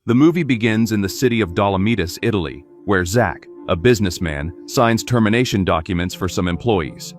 The movie begins in the city of Dolomitis, Italy, where Zach, a businessman, signs termination documents for some employees.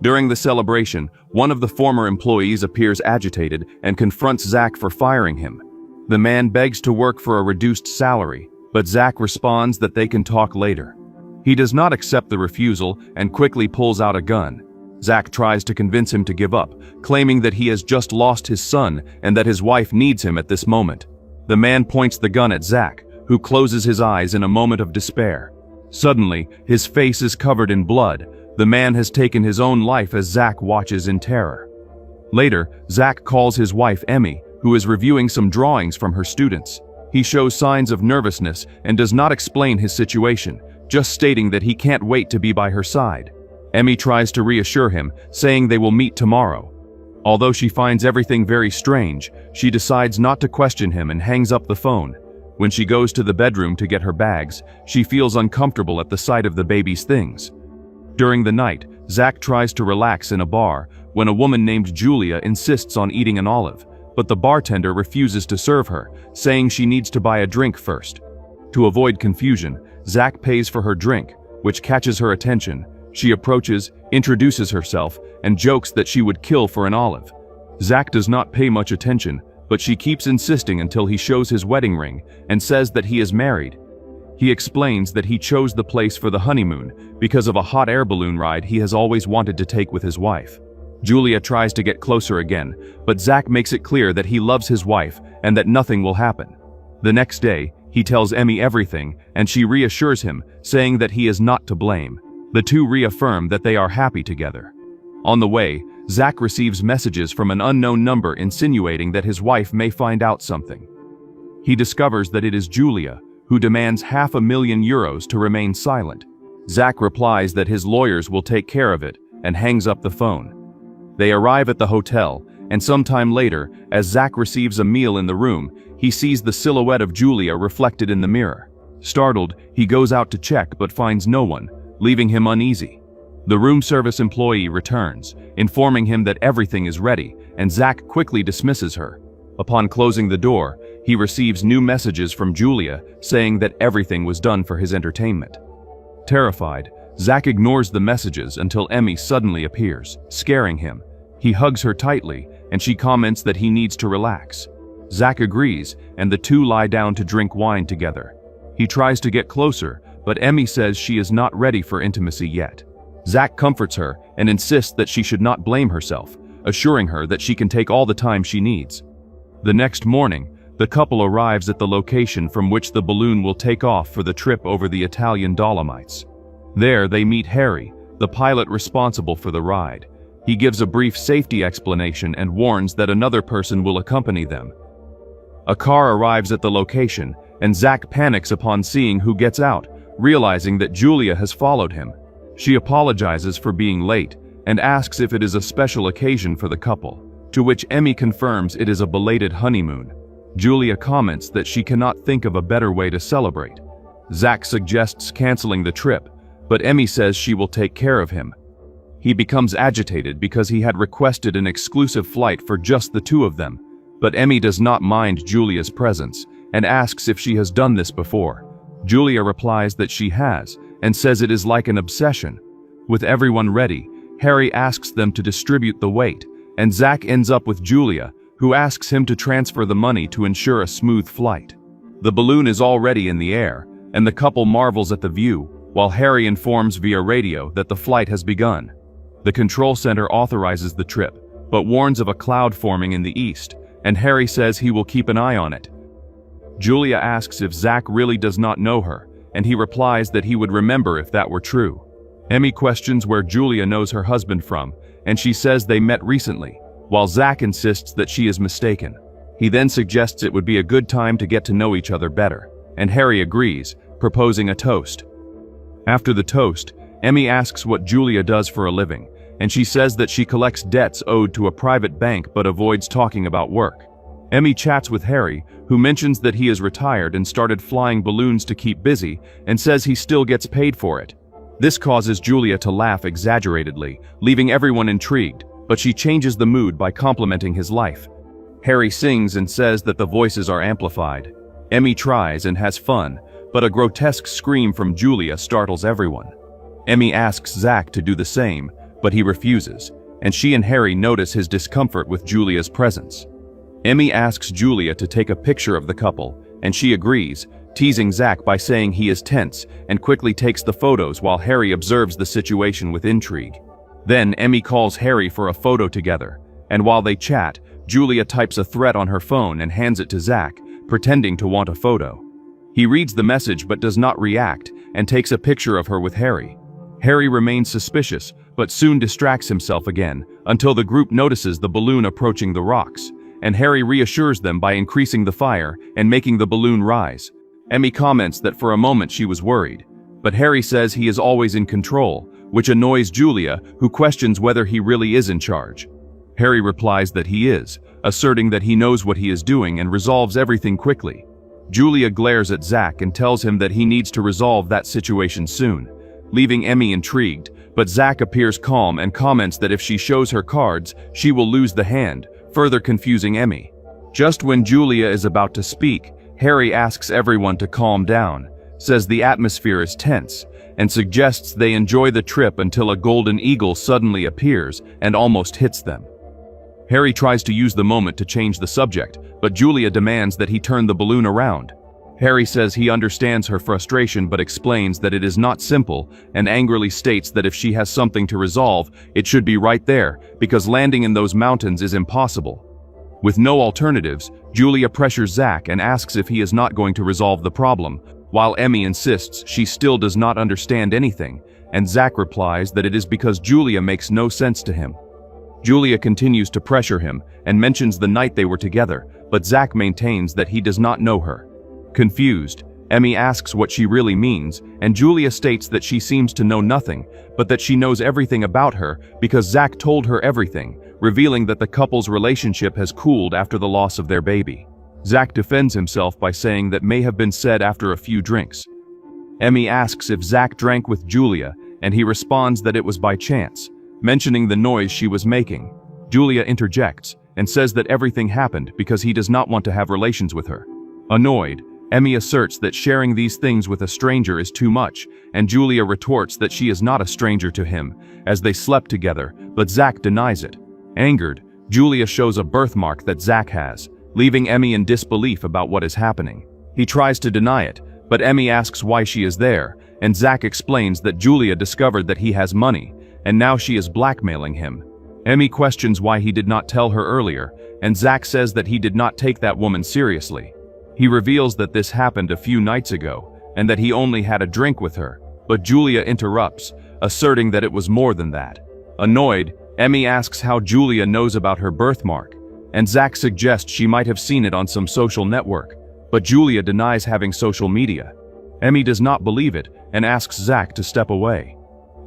During the celebration, one of the former employees appears agitated and confronts Zach for firing him. The man begs to work for a reduced salary, but Zach responds that they can talk later. He does not accept the refusal and quickly pulls out a gun. Zach tries to convince him to give up, claiming that he has just lost his son and that his wife needs him at this moment. The man points the gun at Zach, who closes his eyes in a moment of despair. Suddenly, his face is covered in blood. The man has taken his own life as Zach watches in terror. Later, Zach calls his wife Emmy, who is reviewing some drawings from her students. He shows signs of nervousness and does not explain his situation, just stating that he can't wait to be by her side. Emmy tries to reassure him, saying they will meet tomorrow. Although she finds everything very strange, she decides not to question him and hangs up the phone. When she goes to the bedroom to get her bags, she feels uncomfortable at the sight of the baby's things. During the night, Zach tries to relax in a bar when a woman named Julia insists on eating an olive, but the bartender refuses to serve her, saying she needs to buy a drink first. To avoid confusion, Zach pays for her drink, which catches her attention. She approaches, introduces herself, and jokes that she would kill for an olive. Zach does not pay much attention, but she keeps insisting until he shows his wedding ring and says that he is married. He explains that he chose the place for the honeymoon because of a hot air balloon ride he has always wanted to take with his wife. Julia tries to get closer again, but Zach makes it clear that he loves his wife and that nothing will happen. The next day, he tells Emmy everything, and she reassures him, saying that he is not to blame. The two reaffirm that they are happy together. On the way, Zach receives messages from an unknown number insinuating that his wife may find out something. He discovers that it is Julia, who demands €500,000 to remain silent. Zach replies that his lawyers will take care of it and hangs up the phone. They arrive at the hotel, and sometime later, as Zach receives a meal in the room, he sees the silhouette of Julia reflected in the mirror. Startled, he goes out to check but finds no one, leaving him uneasy. The room service employee returns, informing him that everything is ready, and Zach quickly dismisses her. Upon closing the door, he receives new messages from Julia saying that everything was done for his entertainment. Terrified, Zach ignores the messages until Emmy suddenly appears, scaring him. He hugs her tightly, and she comments that he needs to relax. Zach agrees, and the two lie down to drink wine together. He tries to get closer, but Emmy says she is not ready for intimacy yet. Zach comforts her and insists that she should not blame herself, assuring her that she can take all the time she needs. The next morning, the couple arrives at the location from which the balloon will take off for the trip over the Italian Dolomites. There they meet Harry, the pilot responsible for the ride. He gives a brief safety explanation and warns that another person will accompany them. A car arrives at the location, and Zach panics upon seeing who gets out, realizing that Julia has followed him. She apologizes for being late and asks if it is a special occasion for the couple, to which Emmy confirms it is a belated honeymoon. Julia comments that she cannot think of a better way to celebrate. Zach suggests canceling the trip, but Emmy says she will take care of him. He becomes agitated because he had requested an exclusive flight for just the two of them, but Emmy does not mind Julia's presence and asks if she has done this before. Julia replies that she has and says it is like an obsession. With everyone ready, Harry asks them to distribute the weight, and Zach ends up with Julia, who asks him to transfer the money to ensure a smooth flight. The balloon is already in the air, and the couple marvels at the view, while Harry informs via radio that the flight has begun. The control center authorizes the trip, but warns of a cloud forming in the east, and Harry says he will keep an eye on it. Julia asks if Zach really does not know her, and he replies that he would remember if that were true. Emmy questions where Julia knows her husband from, and she says they met recently, while Zach insists that she is mistaken. He then suggests it would be a good time to get to know each other better, and Harry agrees, proposing a toast. After the toast, Emmy asks what Julia does for a living, and she says that she collects debts owed to a private bank but avoids talking about work. Emmy chats with Harry, who mentions that he is retired and started flying balloons to keep busy, and says he still gets paid for it. This causes Julia to laugh exaggeratedly, leaving everyone intrigued, but she changes the mood by complimenting his life. Harry sings and says that the voices are amplified. Emmy tries and has fun, but a grotesque scream from Julia startles everyone. Emmy asks Zach to do the same, but he refuses, and she and Harry notice his discomfort with Julia's presence. Emmy asks Julia to take a picture of the couple, and she agrees, teasing Zach by saying he is tense and quickly takes the photos while Harry observes the situation with intrigue. Then Emmy calls Harry for a photo together, and while they chat, Julia types a threat on her phone and hands it to Zach, pretending to want a photo. He reads the message but does not react and takes a picture of her with Harry. Harry remains suspicious, but soon distracts himself again until the group notices the balloon approaching the rocks, and Harry reassures them by increasing the fire and making the balloon rise. Emmy comments that for a moment she was worried, but Harry says he is always in control, which annoys Julia, who questions whether he really is in charge. Harry replies that he is, asserting that he knows what he is doing and resolves everything quickly. Julia glares at Zach and tells him that he needs to resolve that situation soon, leaving Emmy intrigued, but Zach appears calm and comments that if she shows her cards, she will lose the hand, further confusing Emmy. Just when Julia is about to speak, Harry asks everyone to calm down, says the atmosphere is tense, and suggests they enjoy the trip until a golden eagle suddenly appears and almost hits them. Harry tries to use the moment to change the subject, but Julia demands that he turn the balloon around. Harry says he understands her frustration but explains that it is not simple and angrily states that if she has something to resolve, it should be right there, because landing in those mountains is impossible. With no alternatives, Julia pressures Zach and asks if he is not going to resolve the problem, while Emmy insists she still does not understand anything, and Zach replies that it is because Julia makes no sense to him. Julia continues to pressure him and mentions the night they were together, but Zach maintains that he does not know her. Confused, Emmy asks what she really means, and Julia states that she seems to know nothing, but that she knows everything about her because Zach told her everything, revealing that the couple's relationship has cooled after the loss of their baby. Zach defends himself by saying that may have been said after a few drinks. Emmy asks if Zach drank with Julia, and he responds that it was by chance, mentioning the noise she was making. Julia interjects and says that everything happened because he does not want to have relations with her. Annoyed, Emmy asserts that sharing these things with a stranger is too much, and Julia retorts that she is not a stranger to him, as they slept together, but Zach denies it. Angered, Julia shows a birthmark that Zach has, leaving Emmy in disbelief about what is happening. He tries to deny it, but Emmy asks why she is there, and Zach explains that Julia discovered that he has money, and now she is blackmailing him. Emmy questions why he did not tell her earlier, and Zach says that he did not take that woman seriously. He reveals that this happened a few nights ago, and that he only had a drink with her, but Julia interrupts, asserting that it was more than that. Annoyed, Emmy asks how Julia knows about her birthmark, and Zach suggests she might have seen it on some social network, but Julia denies having social media. Emmy does not believe it and asks Zach to step away.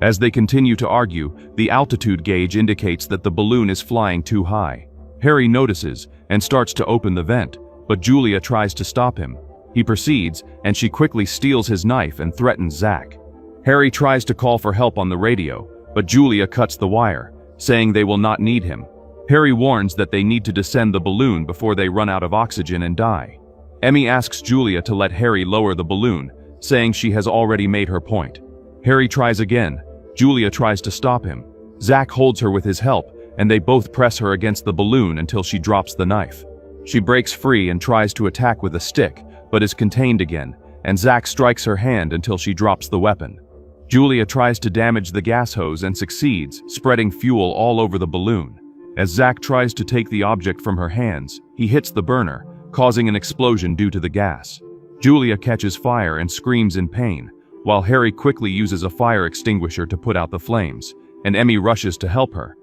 As they continue to argue, the altitude gauge indicates that the balloon is flying too high. Harry notices and starts to open the vent, but Julia tries to stop him. He proceeds, and she quickly steals his knife and threatens Zach. Harry tries to call for help on the radio, but Julia cuts the wire, saying they will not need him. Harry warns that they need to descend the balloon before they run out of oxygen and die. Emmy asks Julia to let Harry lower the balloon, saying she has already made her point. Harry tries again. Julia tries to stop him. Zach holds her with his help, and they both press her against the balloon until she drops the knife. She breaks free and tries to attack with a stick, but is contained again, and Zach strikes her hand until she drops the weapon. Julia tries to damage the gas hose and succeeds, spreading fuel all over the balloon. As Zach tries to take the object from her hands, he hits the burner, causing an explosion due to the gas. Julia catches fire and screams in pain, while Harry quickly uses a fire extinguisher to put out the flames, and Emmy rushes to help her.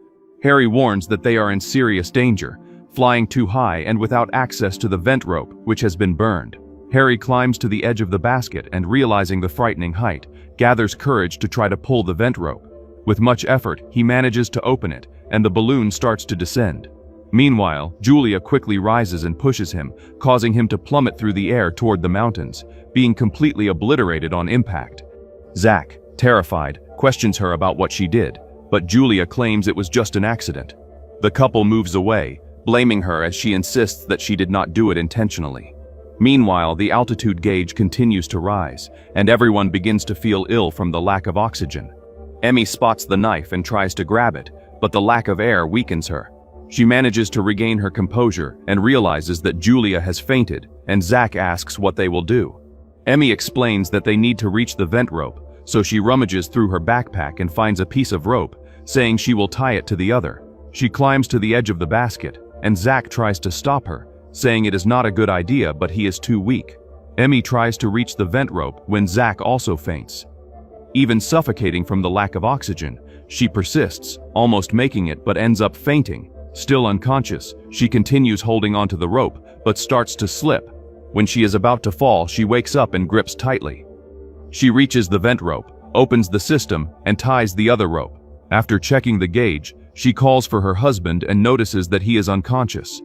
Harry warns that they are in serious danger, flying too high and without access to the vent rope, which has been burned. Harry climbs to the edge of the basket and, realizing the frightening height, gathers courage to try to pull the vent rope. With much effort, he manages to open it, and the balloon starts to descend. Meanwhile, Julia quickly rises and pushes him, causing him to plummet through the air toward the mountains, being completely obliterated on impact. Zach, terrified, questions her about what she did, but Julia claims it was just an accident. The couple moves away, blaming her as she insists that she did not do it intentionally. Meanwhile, the altitude gauge continues to rise, and everyone begins to feel ill from the lack of oxygen. Emmy spots the knife and tries to grab it, but the lack of air weakens her. She manages to regain her composure and realizes that Julia has fainted, and Zach asks what they will do. Emmy explains that they need to reach the vent rope, so she rummages through her backpack and finds a piece of rope, saying she will tie it to the other. She climbs to the edge of the basket, and Zach tries to stop her, saying it is not a good idea but he is too weak. Emmy tries to reach the vent rope when Zach also faints. Even suffocating from the lack of oxygen, she persists, almost making it but ends up fainting. Still unconscious, she continues holding onto the rope but starts to slip. When she is about to fall, she wakes up and grips tightly. She reaches the vent rope, opens the system, and ties the other rope. After checking the gauge, she calls for her husband and notices that he is unconscious.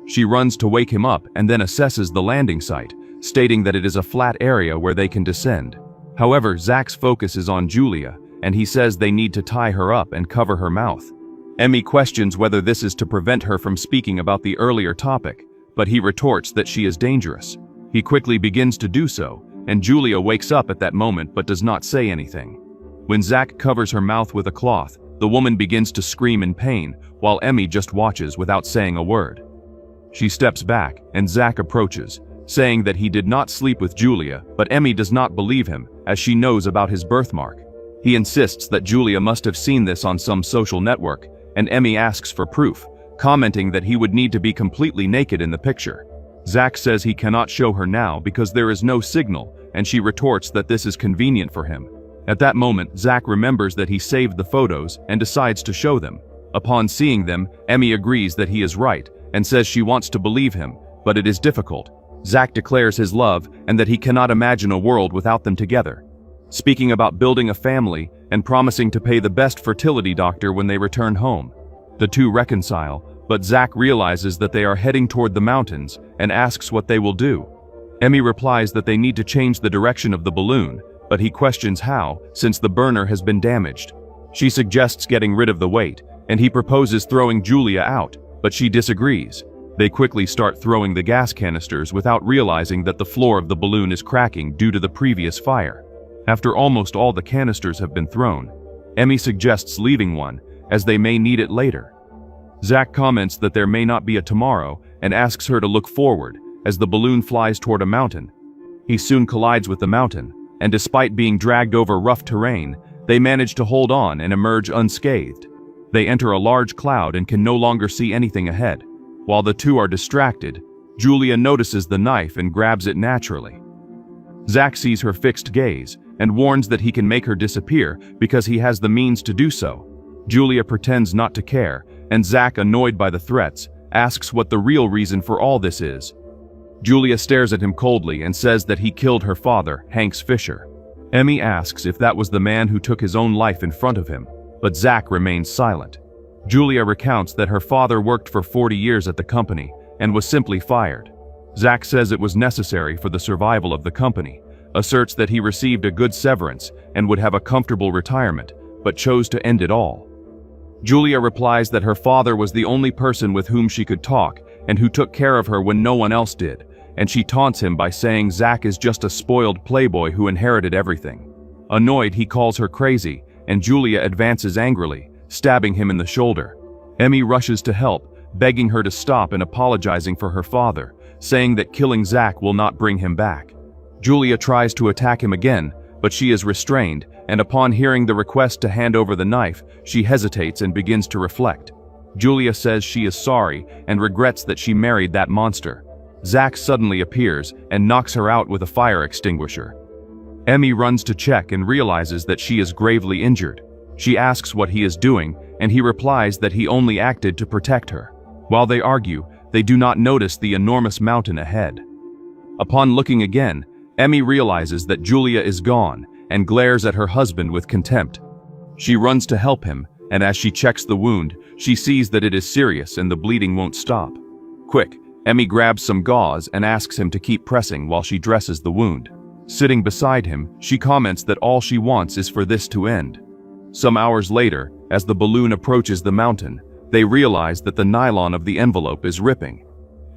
She runs to wake him up and then assesses the landing site, stating that it is a flat area where they can descend. However, Zach's focus is on Julia, and he says they need to tie her up and cover her mouth. Emmy questions whether this is to prevent her from speaking about the earlier topic, but he retorts that she is dangerous. He quickly begins to do so, and Julia wakes up at that moment but does not say anything. When Zach covers her mouth with a cloth, the woman begins to scream in pain, while Emmy just watches without saying a word. She steps back, and Zach approaches, saying that he did not sleep with Julia, but Emmy does not believe him, as she knows about his birthmark. He insists that Julia must have seen this on some social network, and Emmy asks for proof, commenting that he would need to be completely naked in the picture. Zach says he cannot show her now because there is no signal, and she retorts that this is convenient for him. At that moment, Zach remembers that he saved the photos and decides to show them. Upon seeing them, Emmy agrees that he is right and says she wants to believe him, but it is difficult. Zach declares his love and that he cannot imagine a world without them together, speaking about building a family and promising to pay the best fertility doctor when they return home. The two reconcile, but Zach realizes that they are heading toward the mountains and asks what they will do. Emmy replies that they need to change the direction of the balloon, but he questions how, since the burner has been damaged. She suggests getting rid of the weight, and he proposes throwing Julia out, but she disagrees. They quickly start throwing the gas canisters without realizing that the floor of the balloon is cracking due to the previous fire. After almost all the canisters have been thrown, Emmy suggests leaving one, as they may need it later. Zach comments that there may not be a tomorrow and asks her to look forward as the balloon flies toward a mountain. He soon collides with the mountain, and despite being dragged over rough terrain, they manage to hold on and emerge unscathed. They enter a large cloud and can no longer see anything ahead. While the two are distracted, Julia notices the knife and grabs it naturally. Zach sees her fixed gaze and warns that he can make her disappear because he has the means to do so. Julia pretends not to care, and Zach, annoyed by the threats, asks what the real reason for all this is. Julia stares at him coldly and says that he killed her father, Hanks Fisher. Emmy asks if that was the man who took his own life in front of him, but Zach remains silent. Julia recounts that her father worked for 40 years at the company and was simply fired. Zach says it was necessary for the survival of the company, asserts that he received a good severance and would have a comfortable retirement, but chose to end it all. Julia replies that her father was the only person with whom she could talk and who took care of her when no one else did, and she taunts him by saying Zach is just a spoiled playboy who inherited everything. Annoyed, he calls her crazy, and Julia advances angrily, stabbing him in the shoulder. Emmy rushes to help, begging her to stop and apologizing for her father, saying that killing Zach will not bring him back. Julia tries to attack him again, but she is restrained, and upon hearing the request to hand over the knife, she hesitates and begins to reflect. Julia says she is sorry and regrets that she married that monster. Zach suddenly appears and knocks her out with a fire extinguisher. Emmy runs to check and realizes that she is gravely injured. She asks what he is doing, and he replies that he only acted to protect her. While they argue, they do not notice the enormous mountain ahead. Upon looking again, Emmy realizes that Julia is gone and glares at her husband with contempt. She runs to help him, and as she checks the wound, she sees that it is serious and the bleeding won't stop. Quick, Emmy grabs some gauze and asks him to keep pressing while she dresses the wound. Sitting beside him, she comments that all she wants is for this to end. Some hours later, as the balloon approaches the mountain, they realize that the nylon of the envelope is ripping.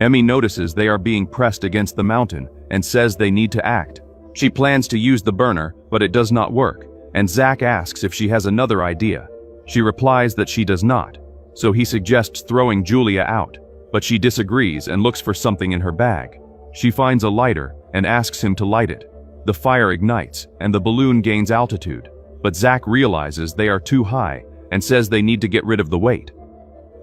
Emmy notices they are being pressed against the mountain and says they need to act. She plans to use the burner, but it does not work, and Zach asks if she has another idea. She replies that she does not, so he suggests throwing Julia out, but she disagrees and looks for something in her bag. She finds a lighter and asks him to light it. The fire ignites and the balloon gains altitude, but Zach realizes they are too high and says they need to get rid of the weight.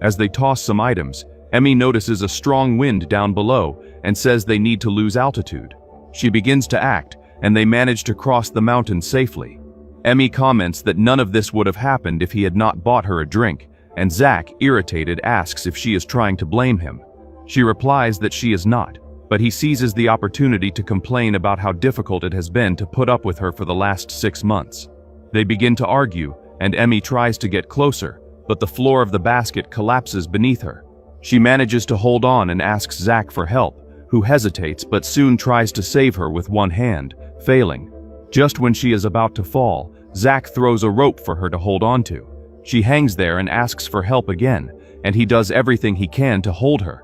As they toss some items, Emmy notices a strong wind down below and says they need to lose altitude. She begins to act, and they manage to cross the mountain safely. Emmy comments that none of this would have happened if he had not bought her a drink, and Zach, irritated, asks if she is trying to blame him. She replies that she is not, but he seizes the opportunity to complain about how difficult it has been to put up with her for the last 6 months. They begin to argue, and Emmy tries to get closer, but the floor of the basket collapses beneath her. She manages to hold on and asks Zach for help, who hesitates but soon tries to save her with one hand, failing. Just when she is about to fall, Zach throws a rope for her to hold onto. She hangs there and asks for help again, and he does everything he can to hold her.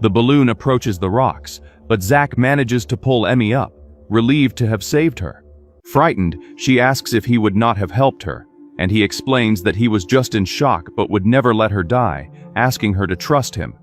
The balloon approaches the rocks, but Zach manages to pull Emmy up, relieved to have saved her. Frightened, she asks if he would not have helped her, and he explains that he was just in shock but would never let her die, asking her to trust him.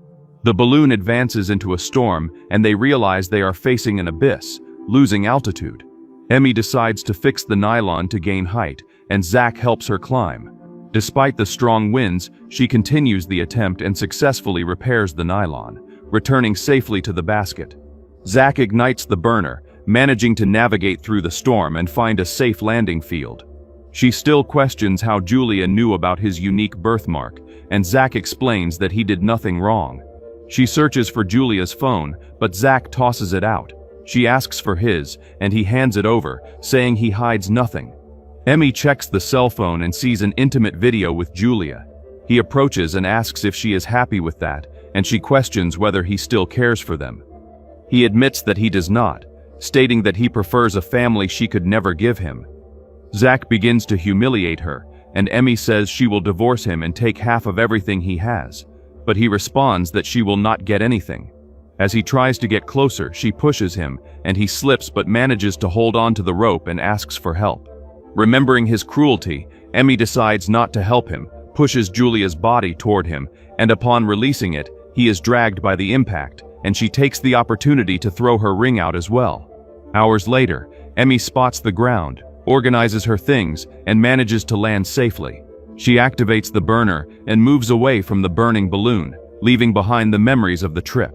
The balloon advances into a storm, and they realize they are facing an abyss, losing altitude. Emmy decides to fix the nylon to gain height, and Zach helps her climb. Despite the strong winds, she continues the attempt and successfully repairs the nylon, returning safely to the basket. Zach ignites the burner, managing to navigate through the storm and find a safe landing field. She still questions how Julia knew about his unique birthmark, and Zach explains that he did nothing wrong. She searches for Julia's phone, but Zach tosses it out. She asks for his, and he hands it over, saying he hides nothing. Emmy checks the cell phone and sees an intimate video with Julia. He approaches and asks if she is happy with that, and she questions whether he still cares for them. He admits that he does not, stating that he prefers a family she could never give him. Zach begins to humiliate her, and Emmy says she will divorce him and take half of everything he has, but he responds that she will not get anything. As he tries to get closer, she pushes him, and he slips but manages to hold on to the rope and asks for help. Remembering his cruelty, Emmy decides not to help him, pushes Julia's body toward him, and upon releasing it, he is dragged by the impact, and she takes the opportunity to throw her ring out as well. Hours later, Emmy spots the ground, organizes her things, and manages to land safely. She activates the burner and moves away from the burning balloon, leaving behind the memories of the trip.